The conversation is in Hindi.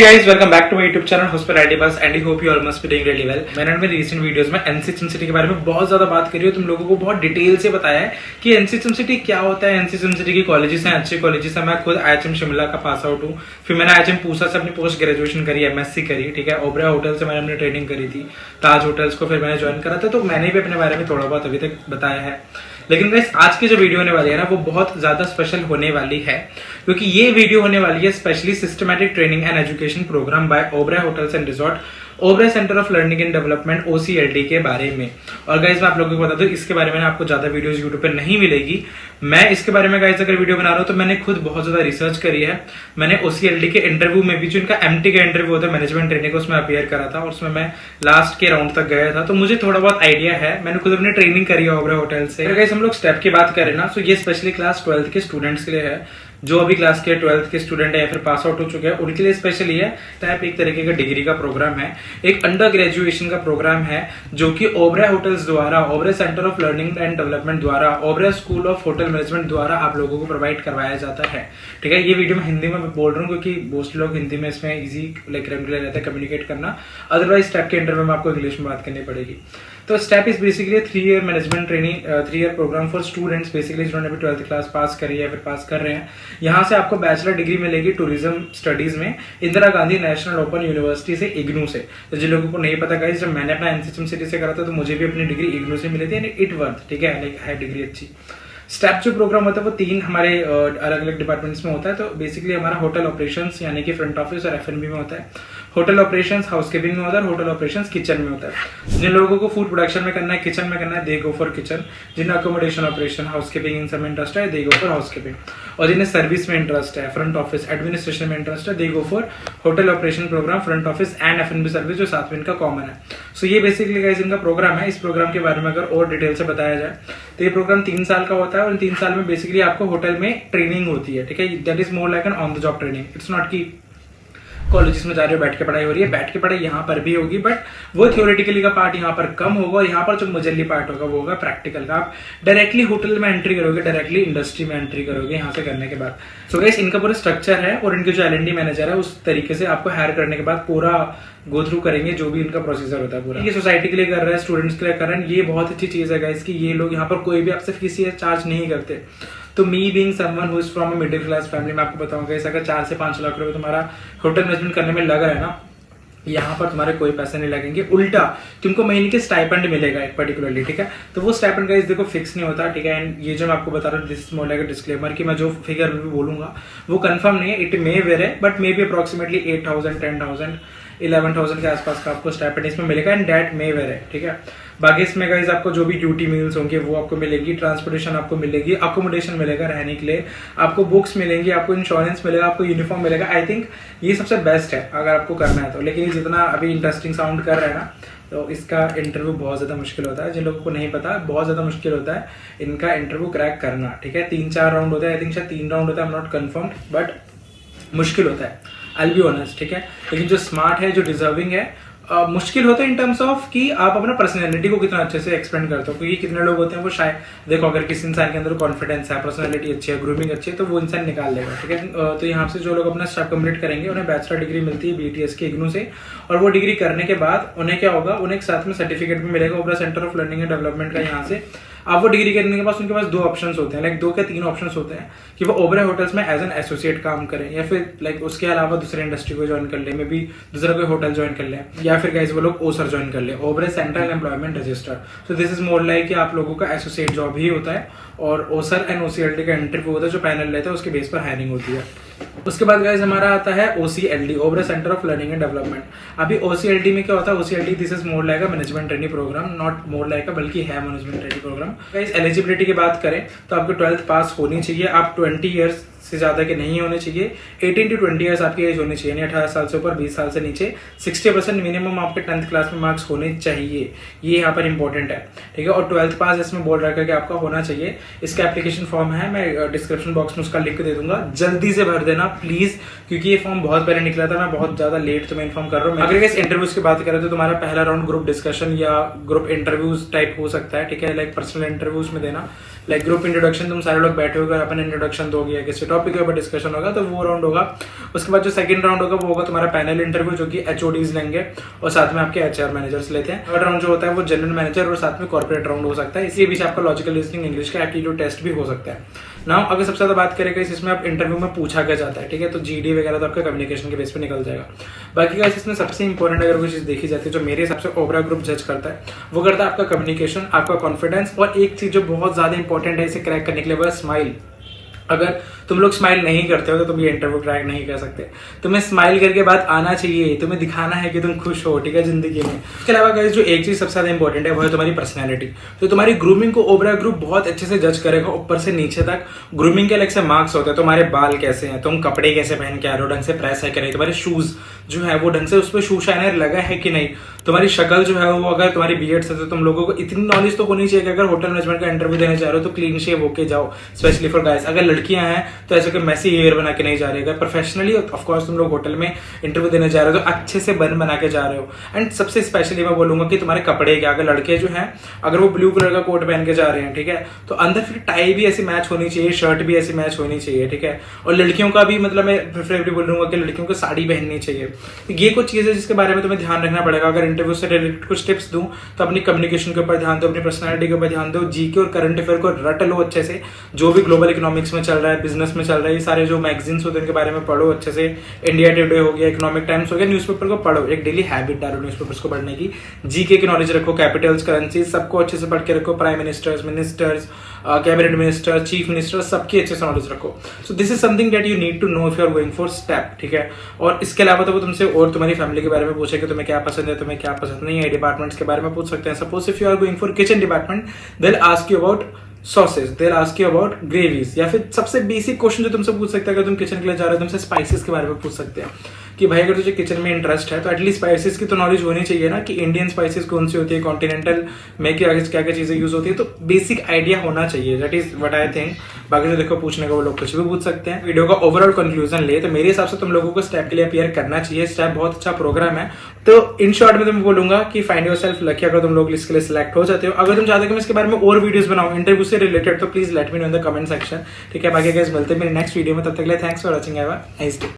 Hey guys, welcome back to my YouTube channel Hospitality Bus and I hope you all must be doing really well. मैंने अपने रिसेंट वीडियोस में एनसी सिम सिटी के बारे में बहुत ज्यादा बात करी है, तुम लोगों को बहुत डिटेल से बताया है कि एनसी सिम सिटी क्या होता है। एनसी सिम सिटी की कॉलेजेस हैं, अच्छे कॉलेजेस हैं। मैं खुद IHM शिमला का पास आउट हूँ, फिर मैंने IHM पूसा से अपनी पोस्ट ग्रेजुएशन करी, MSc करी, ठीक है। ओबरा होटल से मैंने अपनी ट्रेनिंग करी थी, ताज होटल्स को फिर मैंने ज्वाइन करा था, तो मैंने भी अपने बारे में थोड़ा बहुत अभी तक बताया है। लेकिन गाइस आज की जो वीडियो होने वाली है ना, वो बहुत ज्यादा स्पेशल होने वाली है, क्योंकि ये वीडियो होने वाली है specially systematic training and education programme by Oberoi hotels and resort, Oberoi centre of learning and development OCLD के बारे में। और गाइस मैं आप लोगों को बता दूं, इसके बारे में आपको ज्यादा वीडियोस यूट्यूब पे नहीं मिलेगी। मैं इसके बारे में गाइस अगर वीडियो बना रहा हूं तो मैंने खुद बहुत ज्यादा रिसर्च करी है। मैंने OCLD के इंटरव्यू में भी, जो इनका MT का इंटरव्यू होता है मैनेजमेंट ट्रेनिंग, उसमें अपियर करा था और उसमें मैं लास्ट के राउंड तक गया था, तो मुझे थोड़ा बहुत आइडिया है। मैंने खुद अपनी ट्रेनिंग करी है ओबरा होटल से। अगर गाइस हम लोग स्टेप की बात करें ना, तो ये स्पेशली क्लास 12th के स्टूडेंट्स के लिए है। जो अभी क्लास के 12th के स्टूडेंट है या फिर पास आउट हो चुके हैं, उनके लिए स्पेशली है। टाइप एक तरीके का डिग्री का प्रोग्राम है, एक अंडर ग्रेजुएशन का प्रोग्राम है, जो कि ओबरा होटल्स द्वारा, Oberoi centre of learning and development द्वारा, Oberoi school of hotel management द्वारा आप लोगों को प्रोवाइड करवाया जाता है, ठीक है। ये वीडियो में हिंदी में बोल रहा हूँ क्योंकि मोस्ट लोग हिंदी में इसमें इजी लाइक रेगुलर रहता है कम्युनिकेट करना, अदरवाइज स्टेप के इंटरव्यू में आपको इंग्लिश में बात करनी पड़ेगी। तो step is basically 3 year management training, 3 year programme for students basically जिन्होंने अभी 12th क्लास पास करी है या फिर पास कर रहे हैं। यहाँ से आपको बैचलर डिग्री मिलेगी टूरिज्म स्टडीज में Indira Gandhi national open university से, इग्नू से। तो जिन लोगों को नहीं पता गाइस, जब मैंने अपना एनसी सिटी से करा था तो मुझे भी अपनी डिग्री इग्नू से मिली थी, इट वर्थ, ठीक है, लाइक है डिग्री अच्छी। स्टेप जो प्रोग्राम होता है वो 3 हमारे अलग अलग डिपार्टमेंट्स में होता है। तो बेसिकली हमारा होटल ऑपरेशंस यानी कि फ्रंट ऑफिस और F&B में होता है, होटल ऑपरेशंस हाउसकीपिंग में होता है, होटल ऑपरेशंस किचन में होता है। जिन लोगों को फूड प्रोडक्शन में करना है, किचन में करना है, दे गो फॉर किचन। जिन्हें अकोमोडेशन ऑपरेशन हाउसकीपिंग इन सब में इंटरेस्ट है, दे गो फॉर हाउसकीपिंग। और जिन्हें सर्विस में इंटरेस्ट है, फ्रंट ऑफिस एडमिनिस्ट्रेशन में इंटरेस्ट है, they go for hotel operation programme, front office and F&B service, जो साथ में इनका कॉमन है। सो ये बेसिकली गाइस इनका प्रोग्राम है। इस प्रोग्राम के बारे में अगर और डिटेल से बताया जाए तो ये प्रोग्राम 3 साल का होता है और इन 3 साल में बेसिकली आपको होटल में ट्रेनिंग होती है, ठीक है। That is more like an on the job training. It's not की कॉलेजेस में जा रहे हो बैठ के पढ़ाई हो रही है, बैठ के पढ़ाई यहाँ पर भी होगी, बट वो थियोरेटिकली का पार्ट यहाँ पर कम होगा और यहाँ पर जो मजली पार्ट होगा वो होगा प्रैक्टिकल का। आप डायरेक्टली होटल में एंट्री करोगे, डायरेक्टली इंडस्ट्री में एंट्री करोगे यहाँ से करने के बाद। सो गाइस इनका पूरा स्ट्रक्चर है और इनके जो L&D मैनेजर है उस तरीके से आपको हायर करने के बाद पूरा गो थ्रू करेंगे, जो भी इनका प्रोसीजर होता है पूरा। ये सोसाइटी के लिए कर रहे हैं, स्टूडेंट्स के लिए कर रहे हैं, ये बहुत अच्छी चीज है गाइस कि ये लोग यहाँ पर कोई भी आपसे फीस चार्ज नहीं करते। तो me being someone who is from a middle class family, मैं आपको बताऊंगा इस अगर 4 से 5 लाख रुपए तुम्हारा होटल मैनेजमेंट करने में लगा है ना, यहाँ पर तुम्हारे कोई पैसे नहीं लगेंगे, उल्टा तुमको महीने के स्टाइपेंड मिलेगा एक पर्टिकुलरली, ठीक है। तो वो स्टाइपेंड गाइस देखो फिक्स नहीं होता, ठीक है। एंड ये जो मैं आपको बता रहा हूँ, this is more like a disclaimer कि मैं जो फिगर भी बोलूंगा वो कंफर्म नहीं है, it may very, but may be approximately 8,000 10,000 11,000 के आसपास का आपको स्टाइपेंड इसमें मिलेगा, एंड डेट मे वेरी, ठीक है। बाकी इसमें गाइस आपको जो भी ड्यूटी मील्स होंगे वो आपको मिलेगी, ट्रांसपोर्टेशन आपको मिलेगी, अकोमोडेशन मिलेगा रहने के लिए, आपको बुक्स मिलेंगी, आपको इंश्योरेंस मिलेगा, आपको यूनिफॉर्म मिलेगा। आई थिंक ये सबसे बेस्ट है अगर आपको करना है तो। लेकिन ये जितना अभी इंटरेस्टिंग साउंड कर रहा है ना, तो इसका इंटरव्यू बहुत ज्यादा मुश्किल होता है। जिन लोगों को नहीं पता, बहुत ज्यादा मुश्किल होता है इनका इंटरव्यू क्रैक करना, ठीक है। 3-4 राउंड होता है, आई थिंक शायद 3 राउंड होता है, I am not confirm, but मुश्किल होता है, आई बी ऑनेस्ट, ठीक है। लेकिन जो स्मार्ट है, जो डिजर्विंग है, मुश्किल होता है इन टर्म्स ऑफ कि आप अपना पर्सनैलिटी को कितना अच्छे से एक्सपेंड करते हो। क्योंकि कितने लोग होते हैं वो शायद, देखो अगर किसी इंसान के अंदर कॉन्फिडेंस है, पर्सनैलिटी अच्छी है, ग्रूमिंग अच्छी है, तो वो इंसान निकाल लेगा, ठीक है। तो यहाँ से जो लोग अपना स्टेप कंप्लीट करेंगे उन्हें बैचलर डिग्री मिलती है BTS के इग्नू से, और वो डिग्री करने के बाद उन्हें क्या होगा, उन्हें एक साथ में सर्टिफिकेट भी मिलेगा Obra centre of learning and development का। यहाँ से आप वो डिग्री करने के बाद उनके पास 2 ऑप्शंस होते हैं, लाइक 2 के 3 ऑप्शंस होते हैं कि वो ओबरा होटल्स में एज एन एसोसिएट काम करें, या फिर लाइक उसके अलावा दूसरे इंडस्ट्री को ज्वाइन कर ले, मे बी दूसरा कोई होटल ज्वाइन कर ले, या फिर गाइस वो लोग ओसर ज्वाइन कर ले, Obra central employment register. So this is more like कि आप लोगों का एसोसिएट जॉब ही होता है, और ओसर एंड OCLD का इंटरव्यू होता है, जो पैनल लेता है उसके बेस पर हायरिंग होती है। उसके बाद गाइस हमारा आता है OCLD, Oberoi centre of learning and development. अभी OCLD में क्या होता है, OCLD this is more like a management training programme, not more like a, बल्कि है management training programme. Guys eligibility की बात करें तो आपको 12th पास होनी चाहिए, आप 20 ईयर्स से ज्यादा के नहीं होने चाहिए, 18 to 20 ईयर्स आपकी एज होनी चाहिए, यानी 18 साल से ऊपर, 20 साल से नीचे, 60% मिनिमम आपके 10th क्लास में मार्क्स होने चाहिए, ये यहाँ पर इंपॉर्टेंट है, ठीक है। और 12th पास इसमें बोल रखा है कि आपका होना चाहिए। इसका एप्लीकेशन फॉर्म है, मैं डिस्क्रिप्शन बॉक्स में उसका लिंक दे दूंगा, जल्दी से भर देना प्लीज, क्योंकि ये फॉर्म बहुत पहले निकला था, मैं बहुत ज्यादा लेट तुम्हें इन्फॉर्म कर रहा हूँ। अगर इस इंटरव्यूज की बात करें तो तुम्हारा पहला राउंड ग्रुप डिस्कशन या ग्रुप इंटरव्यूज टाइप हो सकता है, ठीक है, लाइक पर्सनल इंटरव्यूज में देना, लाइक ग्रुप इंट्रोडक्शन, तुम सारे लोग बैठे होकर अपन इंट्रोडक्शन दोगे या किसी टॉपिक के ऊपर डिस्कशन होगा, तो वो राउंड होगा। उसके बाद जो सेकंड राउंड होगा वो होगा तुम्हारा पैनल इंटरव्यू, जो कि HODs लेंगे और साथ में आपके HR मैनेजर्स लेते हैं। थर्ड राउंड जो होता है वो जनरल मैनेजर और साथ में कॉर्पोरेट राउंड हो सकता है। इसके बीच आपका लॉजिकल रीजनिंग, इंग्लिश का एप्टीट्यूड टेस्ट भी हो सकता है। नाउ अगर सबसे ज्यादा बात करें इसमें आप इंटरव्यू में पूछा क्या जाता है, ठीक है, तो GD वगैरह तो आपका कम्युनिकेशन के बेस पे निकल जाएगा। बाकी गाइस इसमें सबसे इंपॉर्टेंट अगर कोई चीज देखी जाती है जो मेरे हिसाब से ओवरऑल ग्रुप जज करता है, वो करता है आपका कम्युनिकेशन, आपका कॉन्फिडेंस, और एक चीज जो बहुत ज्यादा इंपॉर्टेंट है इसे क्रैक करने के लिए, वो स्माइल। अगर तुम लोग स्माइल नहीं करते हो तो तुम ये इंटरव्यू क्रैक नहीं कर सकते। तुम्हें स्माइल करके बात आना चाहिए, तुम्हें दिखाना है कि तुम खुश हो, ठीक है, जिंदगी में। इसके अलावा गाइस जो एक चीज सबसे ज्यादा इंपॉर्टेंट है वो है तुम्हारी पर्सनैलिटी। तो तुम्हारी ग्रूमिंग को ओवरऑल ग्रुप बहुत अच्छे से जज करेगा, ऊपर से नीचे तक। ग्रूमिंग के अलग से मार्क्स होते हैं, तुम्हारे बाल कैसे हैं, तुम कपड़े कैसे पहन के आ रहे हो, ढंग से प्रेस है कि नहीं, तुम्हारे शूज जो है वो ढंग से उस पर शू शाइनर लगा है कि नहीं, तुम्हारी शक्ल जो है वो, अगर तुम्हारी बीएड से, तो तुम लोगों को इतनी नॉलेज तो होनी चाहिए कि अगर होटल मैनेजमेंट का इंटरव्यू देने जा रहे हो तो क्लीन शेव होके जाओ, स्पेशली फॉर गाइस। अगर लड़कियां हैं तो ऐसे कोई मैसी हेयर बना के नहीं जा रही। अगर प्रोफेशनली ऑफ कोर्स तुम लोग होटल में इंटरव्यू देने जा रहे हो तो अच्छे से बन बना के जा रहे हो। एंड सबसे स्पेशली मैं बोलूंगा कि तुम्हारे कपड़े क्या, अगर लड़के जो हैं अगर वो ब्लू कलर का कोट पहन के जा रहे हैं, ठीक है, तो अंदर फिर टाई भी ऐसी मैच होनी चाहिए, शर्ट भी ऐसी मैच होनी चाहिए, ठीक है। और लड़कियों का भी मतलब मैं प्रेफरेबली बोलूंगा कि लड़कियों को साड़ी पहननी चाहिए। तो ये कुछ चीजें जिसके बारे में तुम्हें ध्यान रखना पड़ेगा। अगर इंटरव्यू से रिलेटेड कुछ टिप्स दूं तो अपनी कम्युनिकेशन के ऊपर ध्यान दो, अपनी पर्सनैलिटी के ऊपर ध्यान दो, जीके और करंट अफेयर को रट लो अच्छे से। जो भी ग्लोबल इकोनॉमिक्स में चल रहा है, बिजनेस में चल रहा है, ये सारे जो मैगजीन्स होते हैं उनके बारे में पढ़ो अच्छे से। इंडिया टुडे हो गया, इकोनॉमिक टाइम्स हो गया, न्यूज़पेपर को पढ़ो। एक डेली हैबिट डालो न्यूज़पेपर्स को पढ़ने की। जीके की नॉलेज रखो, कैपिटल्स, करेंसी सबको अच्छे से पढ़ के रखो। Prime ministers, cabinet minister, chief minister, सबकी अच्छे से नॉलेज रखो। So this is something that you need to know if you are going for step, ठीक है। और इसके अलावा तो वो तुमसे और तुम्हारी फैमिली के बारे में पूछे कि तुम्हें क्या पसंद है, तुम्हें क्या पसंद नहीं है। डिपार्टमेंट्स के बारे में पूछ सकते हैं। Suppose if you are going for kitchen department, they will ask you about sausage, they will ask you about gravies, या फिर सबसे बेसिक क्वेश्चन जो तुमसे पूछ सकते हैं अगर तुम किचन के लिए जा रहे हो, तुमसे स्पाइसेस के बारे में पूछ सकते हैं कि भाई अगर तुझे किचन में इंटरेस्ट है तो एटलीस्ट स्पाइसेस की तो नॉलेज होनी चाहिए ना, कि इंडियन स्पाइसेस कौन सी होती है, कॉन्टिनेंटल में क्या क्या चीजें यूज होती है। तो बेसिक आइडिया होना चाहिए, that is what I think. बाकी जो देखो पूछने को वो लोग कुछ भी पूछ सकते हैं। वीडियो का ओवरऑल कंक्लूजन ले तो मेरे हिसाब से तुम लोगों को स्टेप के लिए अपियर करना चाहिए। स्टेप बहुत अच्छा प्रोग्राम है। तो इन शॉर्ट में तुम बोलूंगा कि फाइंड योरसेल्फ लकी अगर तुम लोग इसके लिए सिलेक्ट हो जाते हो। अगर तुम चाहते हो कि मैं इसके बारे में और वीडियोस बनाऊं इंटरव्यू से रिलेटेड, तो please let me know in the comment section, ठीक है। बाकी गाइस मिलते हैं मेरे नेक्स्ट वीडियो में, तब तक के लिए thanks for watching. Have a nice day.